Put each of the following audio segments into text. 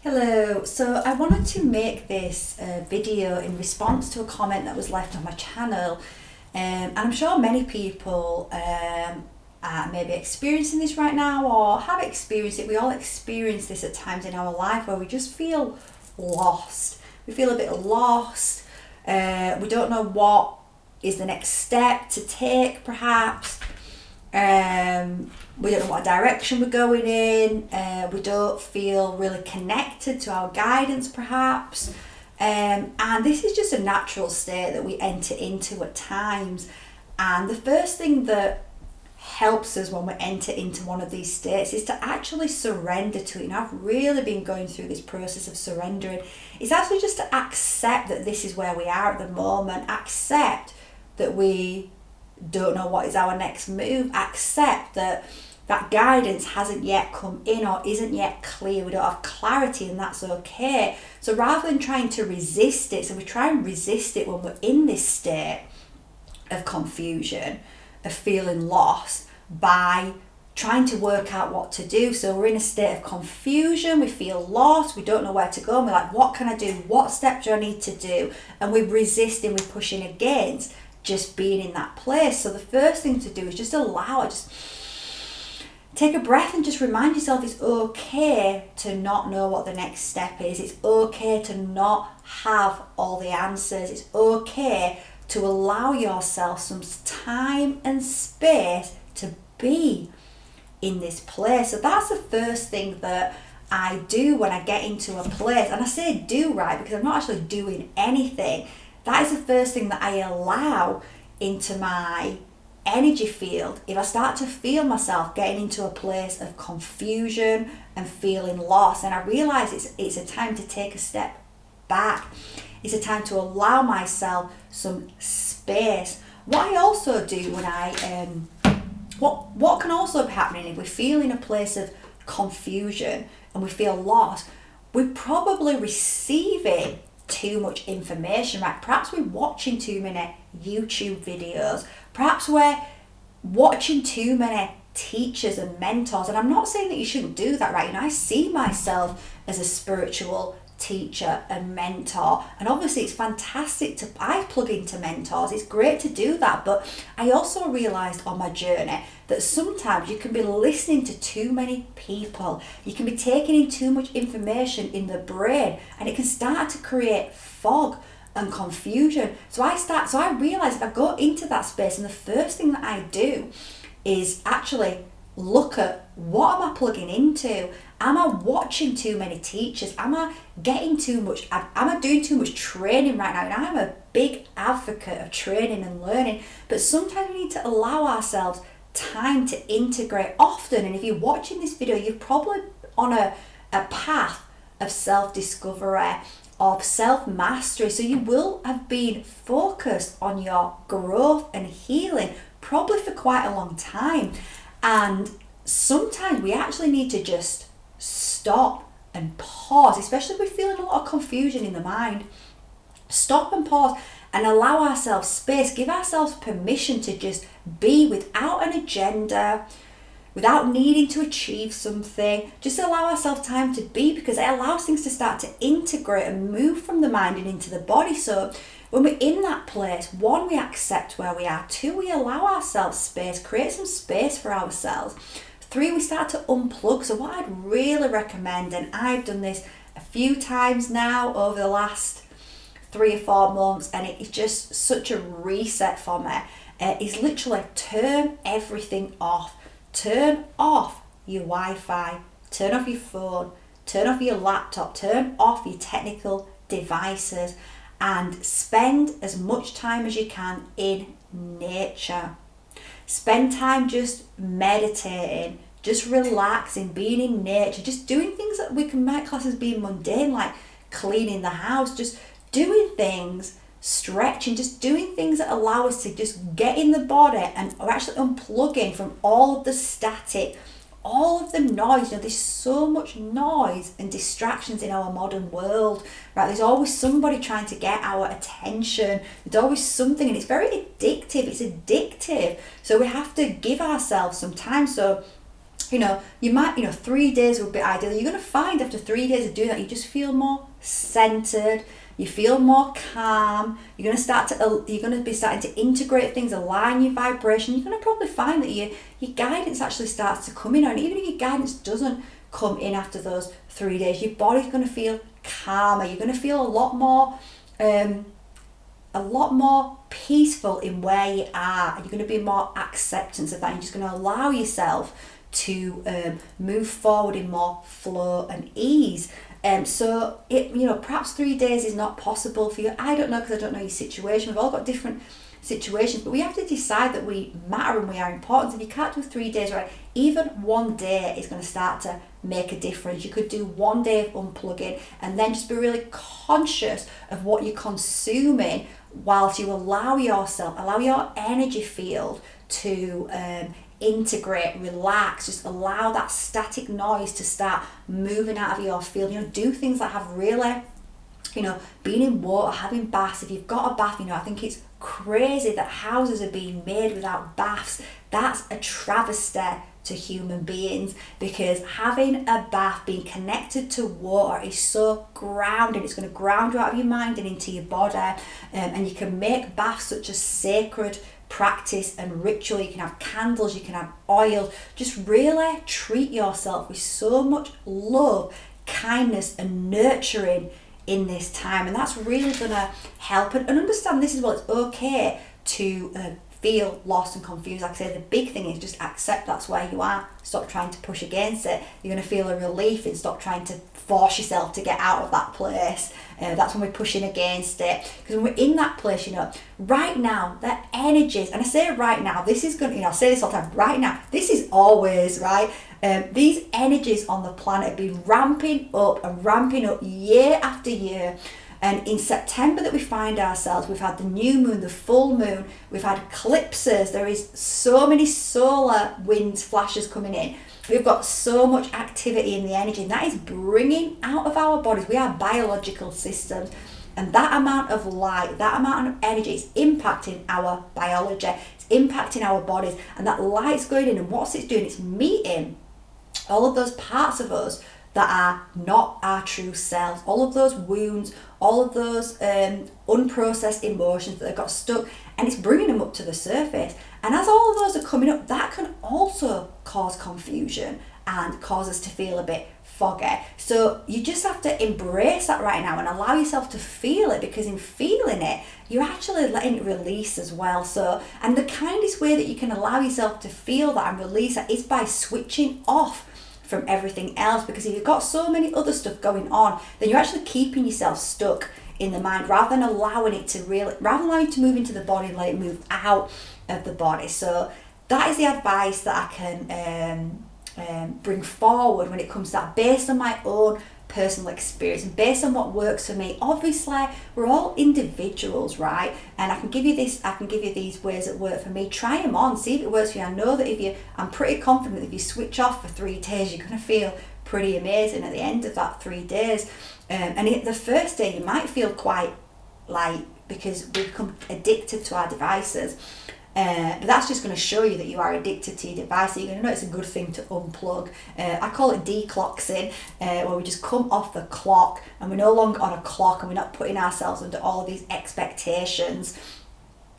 Hello, so I wanted to make this video in response to a comment that was left on my channel, and I'm sure many people are maybe experiencing this right now or have experienced it. We all experience this at times in our life where we just feel lost. We feel a bit lost. We don't know what is the next step to take, perhaps. We don't know what direction we're going in. We don't feel really connected to our guidance, perhaps. And this is just a natural state that we enter into at times. And the first thing that helps us when we enter into one of these states is to actually surrender to it. And I've really been going through this process of surrendering. It's actually just to accept that this is where we are at the moment. Accept that we don't know what is our next move. Accept that guidance hasn't yet come in or isn't yet clear. We don't have clarity, and that's okay. So rather than trying to resist it, so we try and resist it when we're in this state of confusion, of feeling lost, by trying to work out what to do. So we're in a state of confusion, we feel lost, we don't know where to go, and we're like, what can I do? What step do I need to do? And we're resisting, we're pushing against just being in that place. So the first thing to do is just allow it, just take a breath and just remind yourself it's okay to not know what the next step is. It's okay to not have all the answers. It's okay to allow yourself some time and space to be in this place. So that's the first thing that I do when I get into a place. And I say do, right, because I'm not actually doing anything. That is the first thing that I allow into my energy field. If I start to feel myself getting into a place of confusion and feeling lost, and I realize it's a time to take a step back. It's a time to allow myself some space. What I also do when what can also be happening if we feel in a place of confusion and we feel lost, we're probably receiving too much information, right? Perhaps we're watching too many YouTube videos. Perhaps we're watching too many teachers and mentors. And I'm not saying that you shouldn't do that, right? I see myself as a spiritual teacher and mentor, and obviously it's fantastic I plug into mentors. It's great to do that, but I also realized on my journey that sometimes you can be listening to too many people. You can be taking in too much information in the brain, and it can start to create fog and confusion. So I realized if I go into that space, and the first thing that I do is actually look at what am I plugging into. Am I watching too many teachers? Am I getting too much? Am I doing too much training right now? And I'm a big advocate of training and learning, but sometimes we need to allow ourselves time to integrate often. And if you're watching this video, you're probably on a path of self-discovery, of self-mastery. So you will have been focused on your growth and healing probably for quite a long time. And sometimes we actually need to just stop and pause, especially if we're feeling a lot of confusion in the mind. Stop and pause and allow ourselves space, give ourselves permission to just be without an agenda, without needing to achieve something. Just allow ourselves time to be, because it allows things to start to integrate and move from the mind and into the body. So when we're in that place, one, we accept where we are. Two, we allow ourselves space, create some space for ourselves. Three, we start to unplug. So what I'd really recommend, and I've done this a few times now over the last 3 or 4 months, and it is just such a reset for me, is literally turn everything off. Turn off your Wi-Fi, turn off your phone, turn off your laptop, turn off your technical devices, and spend as much time as you can in nature. Spend time just meditating, just relaxing, being in nature, just doing things that we can make class as being mundane, like cleaning the house, just doing things, stretching, just doing things that allow us to just get in the body and are actually unplugging from all of the static, all of the noise. There's so much noise and distractions in our modern world, right? There's always somebody trying to get our attention. There's always something, and it's very addictive. It's addictive. So we have to give ourselves some time. So You might, 3 days would be ideal. You're going to find after 3 days of doing that, you just feel more centered. You feel more calm. You're going to be starting to integrate things, align your vibration. You're going to probably find that your guidance actually starts to come in. And even if your guidance doesn't come in after those 3 days, your body's going to feel calmer. You're going to feel a lot more peaceful in where you are, and you're going to be more acceptance of that. You're just going to allow yourself to move forward in more flow and ease. So perhaps 3 days is not possible for you. I don't know, because I don't know your situation. We've all got different situations, but we have to decide that we matter and we are important. If you can't do 3 days, right, even 1 day is going to start to make a difference. You could do 1 day of unplugging, and then just be really conscious of what you're consuming whilst you allow your energy field to integrate, relax, just allow that static noise to start moving out of your field. Do things that have really, being in water, having baths. If you've got a bath, I think it's crazy that houses are being made without baths. That's a travesty to human beings, because having a bath, being connected to water, is so grounding. It's going to ground you out of your mind and into your body, and you can make baths such a sacred practice and ritual. You can have candles, you can have oil. Just really treat yourself with so much love, kindness and nurturing in this time, and that's really going to help. And understand this is what it's okay to feel lost and confused. Like I say, the big thing is just accept that's where you are. Stop trying to push against it. You're going to feel a relief, and stop trying to force yourself to get out of that place. That's when we're pushing against it. Because when we're in that place, right now, the energies, and I say right now, this is going to, I say this all the time, right now, this is always, right? These energies on the planet have been ramping up year after year. And in September that we find ourselves, we've had the new moon, the full moon, we've had eclipses, there is so many solar winds flashes coming in. We've got so much activity in the energy, and that is bringing out of our bodies. We are biological systems, and that amount of light, that amount of energy is impacting our biology, it's impacting our bodies, and that light's going in, and what's it doing? It's meeting all of those parts of us that are not our true selves, all of those wounds, all of those unprocessed emotions that have got stuck, and it's bringing them up to the surface. And as all of those are coming up, that can also cause confusion and cause us to feel a bit foggy. So you just have to embrace that right now and allow yourself to feel it, because in feeling it, you're actually letting it release as well. So, and the kindest way that you can allow yourself to feel that and release it is by switching off from everything else. Because if you've got so many other stuff going on, then you're actually keeping yourself stuck in the mind, rather than allowing it to move into the body and let it move out of the body. So that is the advice that I can bring forward when it comes to that, based on my own personal experience and based on what works for me. Obviously, we're all individuals, right? And I can give you these ways that work for me. Try them on, see if it works for you. I know that I'm pretty confident that if you switch off for 3 days, you're going to feel pretty amazing at the end of that 3 days. And the first day you might feel quite light, because we become addicted to our devices. But that's just going to show you that you are addicted to your device. So you're going to know it's a good thing to unplug. I call it decloxing, where we just come off the clock and we're no longer on a clock, and we're not putting ourselves under all of these expectations.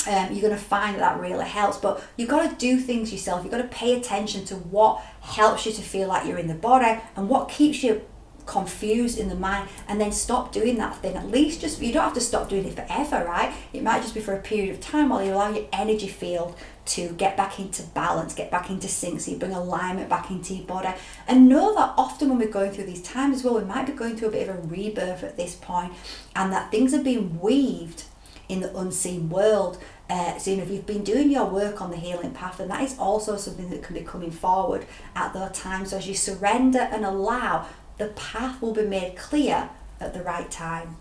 You're going to find that really helps. But you've got to do things yourself. You've got to pay attention to what helps you to feel like you're in the body and what keeps you confused in the mind, and then stop doing that thing. At least you don't have to stop doing it forever, right? It might just be for a period of time while you allow your energy field to get back into balance, get back into sync, so you bring alignment back into your body. And know that often when we're going through these times as well, we might be going through a bit of a rebirth at this point, and that things are being weaved in the unseen world. So if you've been doing your work on the healing path, then that is also something that can be coming forward at those times. So as you surrender and allow, the path will be made clear at the right time.